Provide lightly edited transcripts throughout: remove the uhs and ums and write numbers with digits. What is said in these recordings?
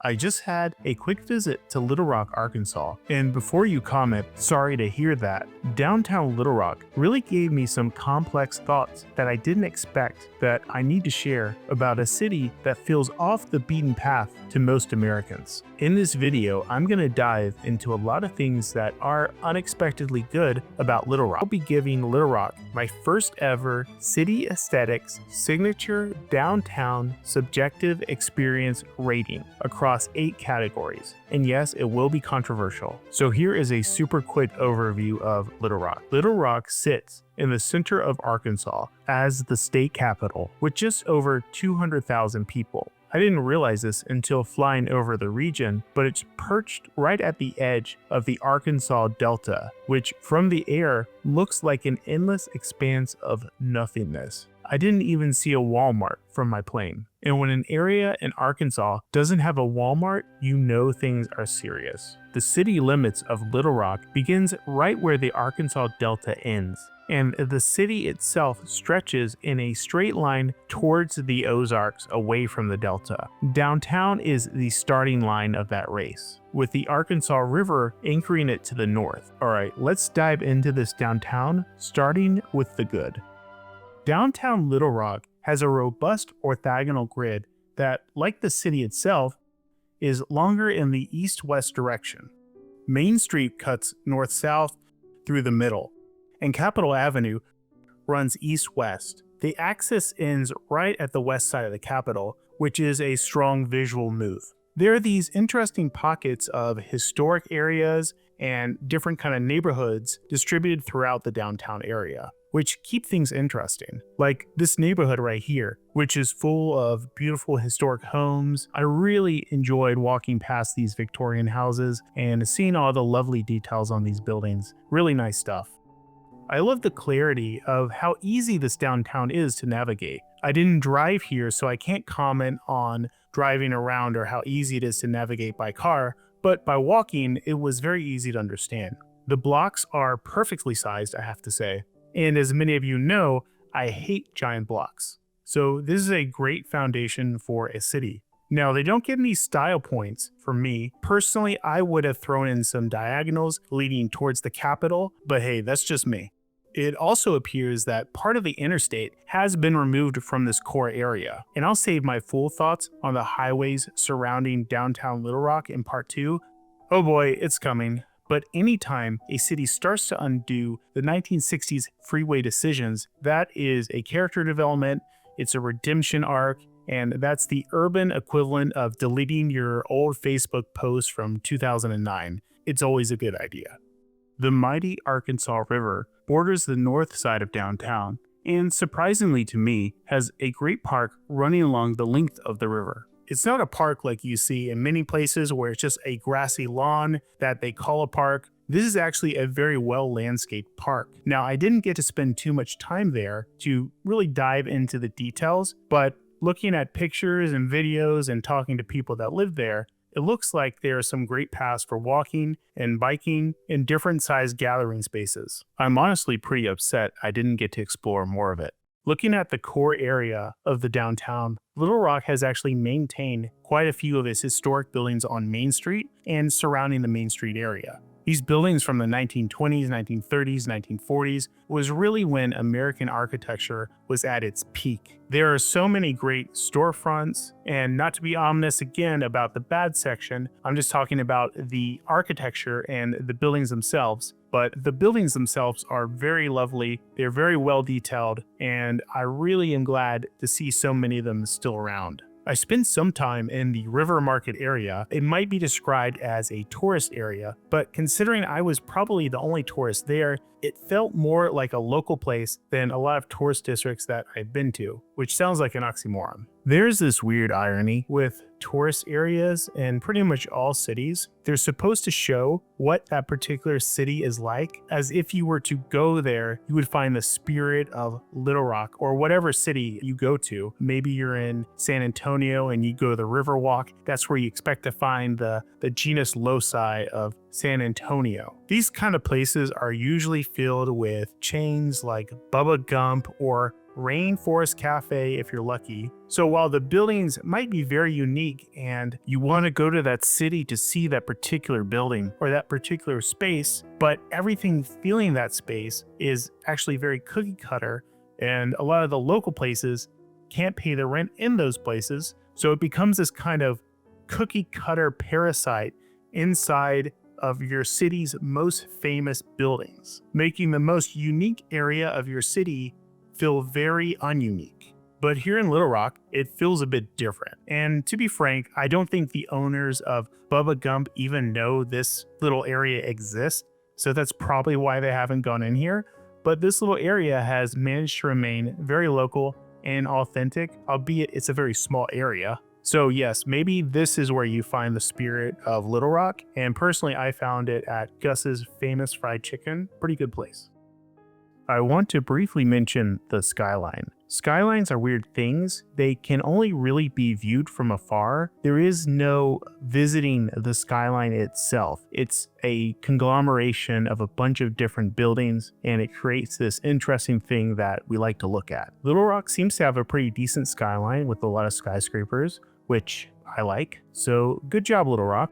I just had a quick visit to Little Rock, Arkansas, and before you comment, sorry to hear that, downtown Little Rock really gave me some complex thoughts that I didn't expect that I need to share about a city that feels off the beaten path to most Americans. In this video, I'm going to dive into a lot of things that are unexpectedly good about Little Rock. I'll be giving Little Rock my first ever city aesthetics signature downtown subjective experience rating across 8 categories. And yes, it will be controversial. So here is a super quick overview of Little Rock. Little Rock sits in the center of Arkansas as the state capital with just over 200,000 people. I didn't realize this until flying over the region, but it's perched right at the edge of the Arkansas Delta, which from the air looks like an endless expanse of nothingness. I didn't even see a Walmart from my plane. And when an area in Arkansas doesn't have a Walmart, you know things are serious. The city limits of Little Rock begins right where the Arkansas Delta ends, and the city itself stretches in a straight line towards the Ozarks away from the Delta. Downtown is the starting line of that race, with the Arkansas River anchoring it to the north. Alright, let's dive into this downtown, starting with the good. Downtown Little Rock has a robust orthogonal grid that, like the city itself, is longer in the east-west direction. Main Street cuts north-south through the middle, and Capitol Avenue runs east-west. The axis ends right at the west side of the Capitol, which is a strong visual move. There are these interesting pockets of historic areas and different kind of neighborhoods distributed throughout the downtown area, which keep things interesting. Like this neighborhood right here, which is full of beautiful historic homes. I really enjoyed walking past these Victorian houses and seeing all the lovely details on these buildings. Really nice stuff. I love the clarity of how easy this downtown is to navigate. I didn't drive here, so I can't comment on driving around or how easy it is to navigate by car, but by walking, it was very easy to understand. The blocks are perfectly sized, I have to say. And as many of you know, I hate giant blocks. So this is a great foundation for a city. Now, they don't give me style points for me. Personally, I would have thrown in some diagonals leading towards the Capitol, but hey, that's just me. It also appears that part of the interstate has been removed from this core area, and I'll save my full thoughts on the highways surrounding downtown Little Rock in part 2. Oh boy, it's coming. But anytime a city starts to undo the 1960s freeway decisions, that is a character development, it's a redemption arc, and that's the urban equivalent of deleting your old Facebook post from 2009. It's always a good idea. The mighty Arkansas River borders the north side of downtown, and surprisingly to me, has a great park running along the length of the river. It's not a park like you see in many places where it's just a grassy lawn that they call a park. This is actually a very well landscaped park. Now, I didn't get to spend too much time there to really dive into the details, but looking at pictures and videos and talking to people that live there, it looks like there are some great paths for walking and biking in different sized gathering spaces. I'm honestly pretty upset I didn't get to explore more of it. Looking at the core area of the downtown, Little Rock has actually maintained quite a few of its historic buildings on Main Street and surrounding the Main Street area. These buildings from the 1920s, 1930s, 1940s was really when American architecture was at its peak. There are so many great storefronts, and not to be ominous again about the bad section, I'm just talking about the architecture and the buildings themselves. But the buildings themselves are very lovely, they're very well detailed, and I really am glad to see so many of them still around. I spent some time in the River Market area. It might be described as a tourist area, but considering I was probably the only tourist there, it felt more like a local place than a lot of tourist districts that I've been to, which sounds like an oxymoron. There's this weird irony with tourist areas in pretty much all cities. They're supposed to show what that particular city is like, as if you were to go there, you would find the spirit of Little Rock or whatever city you go to. Maybe you're in San Antonio and you go to the Riverwalk. That's where you expect to find the genus loci of San Antonio. These kind of places are usually filled with chains like Bubba Gump or rainforest cafe if you're lucky. So while the buildings might be very unique and you want to go to that city to see that particular building or that particular space, but everything feeling that space is actually very cookie cutter, and a lot of the local places can't pay the rent in those places. So it becomes this kind of cookie cutter parasite inside of your city's most famous buildings, making the most unique area of your city feel very ununique. But here in Little Rock, it feels a bit different. And to be frank, I don't think the owners of Bubba Gump even know this little area exists. So that's probably why they haven't gone in here. But this little area has managed to remain very local and authentic, albeit it's a very small area. So yes, maybe this is where you find the spirit of Little Rock. And personally, I found it at Gus's Famous Fried Chicken. Pretty good place. I want to briefly mention the skyline. Skylines are weird things. They can only really be viewed from afar. There is no visiting the skyline itself. It's a conglomeration of a bunch of different buildings, and it creates this interesting thing that we like to look at. Little Rock seems to have a pretty decent skyline with a lot of skyscrapers, which I like. So good job, Little Rock.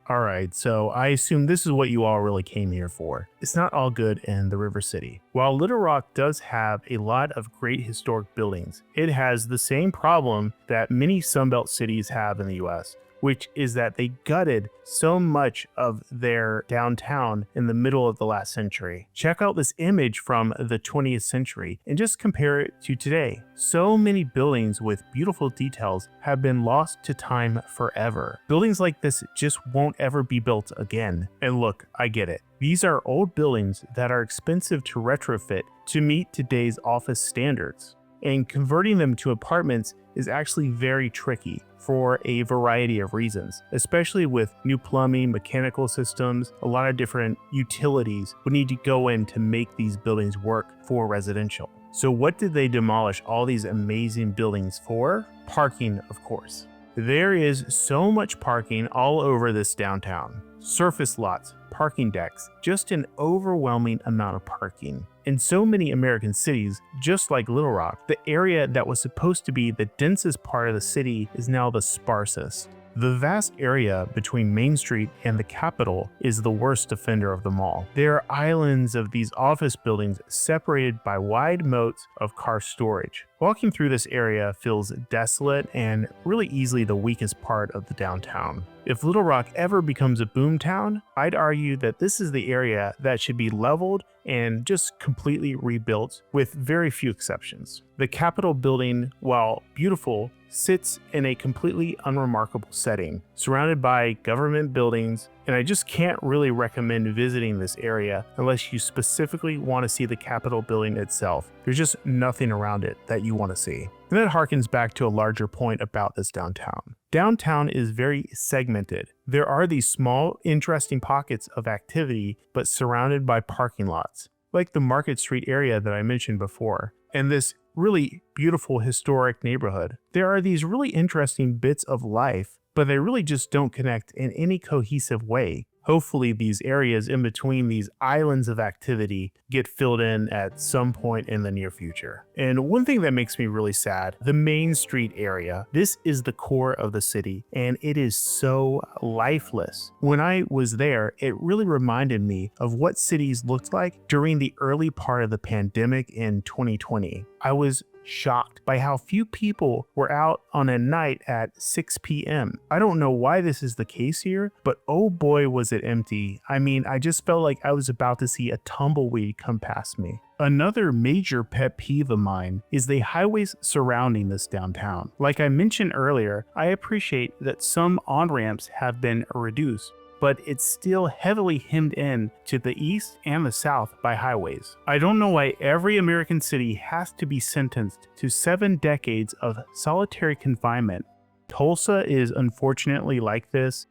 Alright, so I assume this is what you all really came here for. It's not all good in the River City. While Little Rock does have a lot of great historic buildings, it has the same problem that many Sunbelt cities have in the US, which is that they gutted so much of their downtown in the middle of the last century. Check out this image from the 20th century and just compare it to today. So many buildings with beautiful details have been lost to time forever. Buildings like this just won't ever be built again. And look, I get it. These are old buildings that are expensive to retrofit to meet today's office standards. And converting them to apartments is actually very tricky for a variety of reasons, especially with new plumbing, mechanical systems. A lot of different utilities would need to go in to make these buildings work for residential. So what did they demolish all these amazing buildings for? Parking, of course. There is so much parking all over this downtown. Surface lots, parking decks, just an overwhelming amount of parking. In so many American cities, just like Little Rock, the area that was supposed to be the densest part of the city is now the sparsest. The vast area between Main Street and the Capitol is the worst offender of them all. There are islands of these office buildings separated by wide moats of car storage. Walking through this area feels desolate and really easily the weakest part of the downtown. If Little Rock ever becomes a boom town, I'd argue that this is the area that should be leveled and just completely rebuilt, with very few exceptions. The Capitol building, while beautiful, sits in a completely unremarkable setting, surrounded by government buildings, and I just can't really recommend visiting this area unless you specifically want to see the Capitol building itself. There's just nothing around it that you want to see. And that harkens back to a larger point about this downtown. Downtown is very segmented. There are these small, interesting pockets of activity, but surrounded by parking lots, like the Market Street area that I mentioned before, and this really beautiful historic neighborhood. There are these really interesting bits of life, but they really just don't connect in any cohesive way. Hopefully these areas in between these islands of activity get filled in at some point in the near future. And one thing that makes me really sad, the Main Street area, this is the core of the city and it is so lifeless. When I was there, it really reminded me of what cities looked like during the early part of the pandemic in 2020. I was shocked by how few people were out on a night at 6 p.m. I don't know why this is the case here, but oh boy was it empty. I mean, I just felt like I was about to see a tumbleweed come past me. Another major pet peeve of mine is the highways surrounding this downtown. Like I mentioned earlier, I appreciate that some on-ramps have been reduced, but it's still heavily hemmed in to the east and the south by highways. I don't know why every American city has to be sentenced to 7 decades of solitary confinement. Tulsa is unfortunately like this.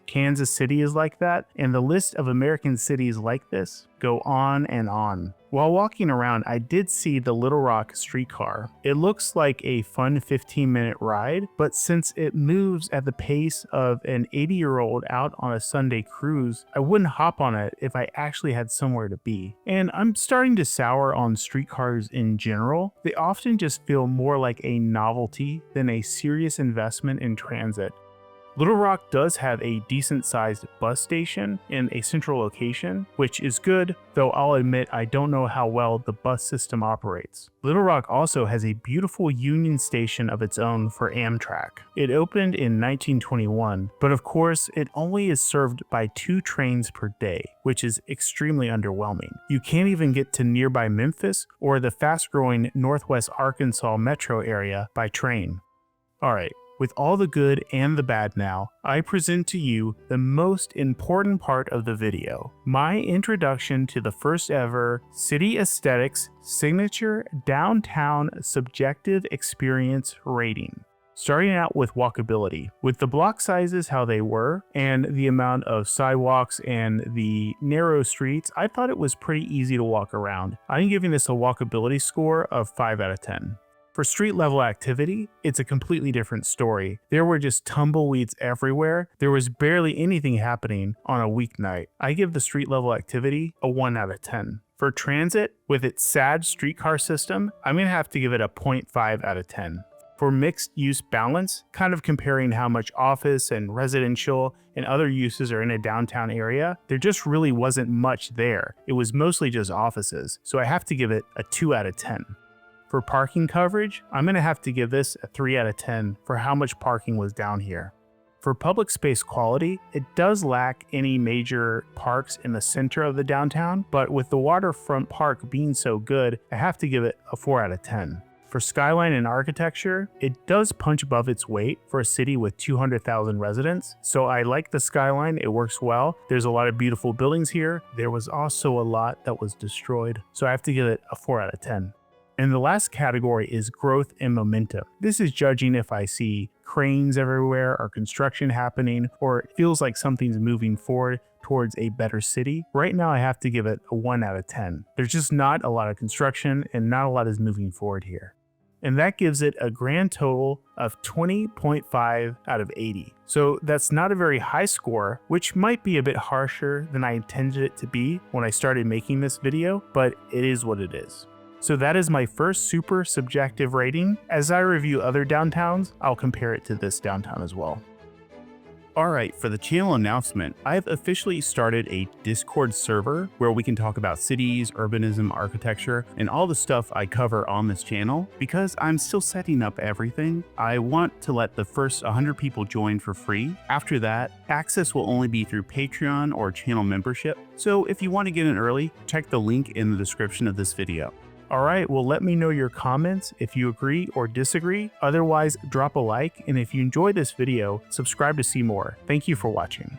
Kansas City is like that, and the list of American cities like this go on and on. While walking around, I did see the Little Rock streetcar. It looks like a fun 15-minute ride, but since it moves at the pace of an 80-year-old out on a Sunday cruise, I wouldn't hop on it if I actually had somewhere to be. And I'm starting to sour on streetcars in general. They often just feel more like a novelty than a serious investment in transit. Little Rock does have a decent-sized bus station in a central location, which is good, though I'll admit I don't know how well the bus system operates. Little Rock also has a beautiful Union Station of its own for Amtrak. It opened in 1921, but of course it only is served by 2 trains per day, which is extremely underwhelming. You can't even get to nearby Memphis or the fast-growing Northwest Arkansas metro area by train. Alright. With all the good and the bad now, I present to you the most important part of the video, my introduction to the first ever City Aesthetics Signature Downtown Subjective Experience Rating. Starting out with walkability. With the block sizes how they were, and the amount of sidewalks and the narrow streets, I thought it was pretty easy to walk around. I'm giving this a walkability score of 5 out of 10. For street level activity, it's a completely different story. There were just tumbleweeds everywhere. There was barely anything happening on a weeknight. I give the street level activity a 1 out of 10. For transit, with its sad streetcar system, I'm gonna have to give it a 0.5 out of 10. For mixed use balance, kind of comparing how much office and residential and other uses are in a downtown area, there just really wasn't much there. It was mostly just offices, so I have to give it a 2 out of 10. For parking coverage, I'm going to have to give this a 3 out of 10 for how much parking was down here. For public space quality, it does lack any major parks in the center of the downtown, but with the waterfront park being so good, I have to give it a 4 out of 10. For skyline and architecture, it does punch above its weight for a city with 200,000 residents, so I like the skyline, it works well. There's a lot of beautiful buildings here. There was also a lot that was destroyed, so I have to give it a 4 out of 10. And the last category is growth and momentum. This is judging if I see cranes everywhere or construction happening, or it feels like something's moving forward towards a better city. Right now I have to give it a 1 out of 10. There's just not a lot of construction and not a lot is moving forward here. And that gives it a grand total of 20.5 out of 80. So that's not a very high score, which might be a bit harsher than I intended it to be when I started making this video, but it is what it is. So that is my first super subjective rating. As I review other downtowns, I'll compare it to this downtown as well. Alright, for the channel announcement, I've officially started a Discord server where we can talk about cities, urbanism, architecture, and all the stuff I cover on this channel. Because I'm still setting up everything, I want to let the first 100 people join for free. After that, access will only be through Patreon or channel membership. So if you want to get in early, check the link in the description of this video. Alright, well let me know your comments if you agree or disagree. Otherwise, drop a like, and if you enjoyed this video, subscribe to see more. Thank you for watching.